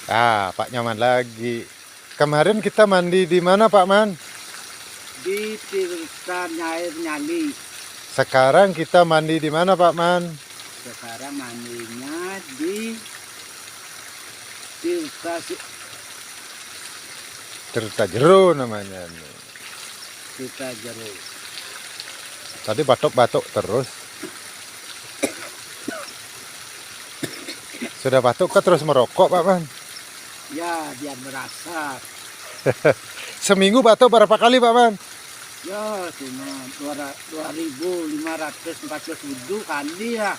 Ah, Pak Nyaman lagi. Kemarin kita mandi di mana, Pak Man? Di Tirta Air Nyali. Sekarang kita mandi di mana, Pak Man? Sekarang mandinya di Tirta Tirta Jero namanya. Tirta Jero. Tadi batuk-batuk terus. Sudah batuk ke terus merokok, Pak Man? Ya, biar berasa. Seminggu batuk berapa kali, Pak Man? Ya, cuma 2.514 kali ya.